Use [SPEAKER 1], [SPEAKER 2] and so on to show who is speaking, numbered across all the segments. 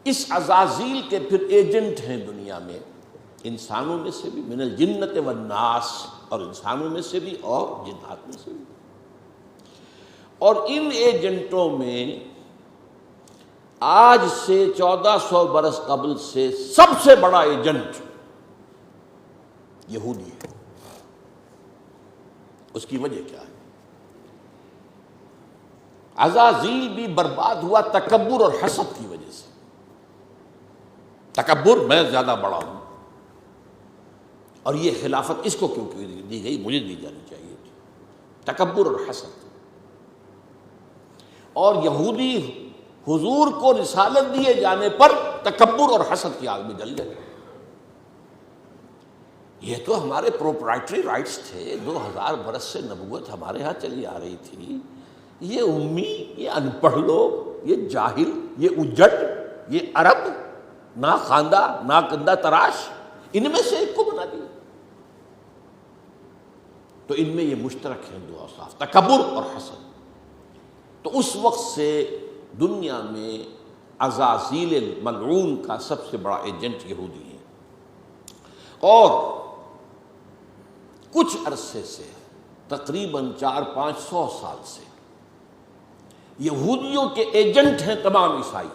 [SPEAKER 1] اس عزازیل کے پھر ایجنٹ ہیں دنیا میں، انسانوں میں سے بھی، من الجنت والناس، اور انسانوں میں سے بھی اور جنات میں سے بھی۔ اور ان ایجنٹوں میں آج سے 1400 برس قبل سے سب سے بڑا ایجنٹ یہودی ہے۔ اس کی وجہ کیا ہے؟ عزازیل بھی برباد ہوا تکبر اور حسد کی وجہ سے۔ تکبر، میں زیادہ بڑا ہوں، اور یہ خلافت اس کو کیوں دی گئی، مجھے دی جانی چاہیے تھی۔ تکبر اور حسد۔ اور یہودی حضور کو رسالت دیے جانے پر تکبر اور حسد کی آگ میں جل گئے۔ یہ تو ہمارے پروپرائٹری رائٹس تھے، 2000 برس سے نبوت ہمارے ہاں چلی آ رہی تھی۔ یہ امی، یہ ان پڑھ لوگ، یہ جاہل، یہ اجٹ، یہ عرب نا خواندہ نا کندہ تراش، ان میں سے ایک کو بنا دیا۔ تو ان میں یہ مشترک ہیں دو اوصاف، تکبر اور حسد۔ تو اس وقت سے دنیا میں عزازیل ملعون کا سب سے بڑا ایجنٹ یہودی ہے۔ اور کچھ عرصے سے، تقریباً 400-500 سال سے، یہودیوں کے ایجنٹ ہیں تمام عیسائی۔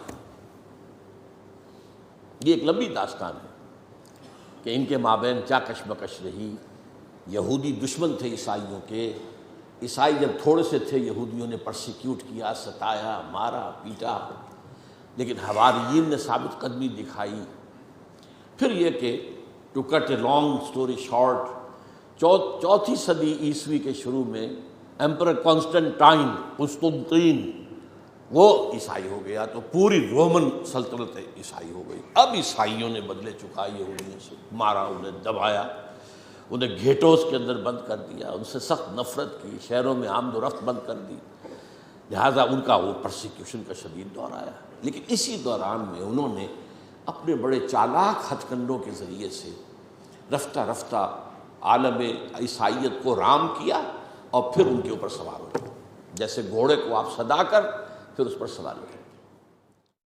[SPEAKER 1] یہ ایک لمبی داستان ہے کہ ان کے مابین کیا کشمکش رہی۔ یہودی دشمن تھے عیسائیوں کے، عیسائی جب تھوڑے سے تھے یہودیوں نے پرسیکیوٹ کیا، ستایا، مارا، پیٹا، لیکن حواریین نے ثابت قدمی دکھائی۔ پھر یہ کہ to cut a long story short, چوتھی صدی عیسوی کے شروع میں ایمپرر کانسٹنٹائن قسطنطین وہ عیسائی ہو گیا، تو پوری رومن سلطنت عیسائی ہو گئی۔ اب عیسائیوں نے بدلے چکا یہودیوں سے، مارا، انہیں دبایا، انہیں گھیٹوز کے اندر بند کر دیا، ان سے سخت نفرت کی، شہروں میں آمد و رفت بند کر دی، لہٰذا ان کا وہ پرسیکیوشن کا شدید دور آیا۔ لیکن اسی دوران میں انہوں نے اپنے بڑے چالاک ہتھ کنڈوں کے ذریعے سے رفتہ رفتہ عالم عیسائیت کو رام کیا، اور پھر ان کے اوپر سوار ہو، جیسے گھوڑے کو آپ صدا کر پھر اس پر سوار ہو۔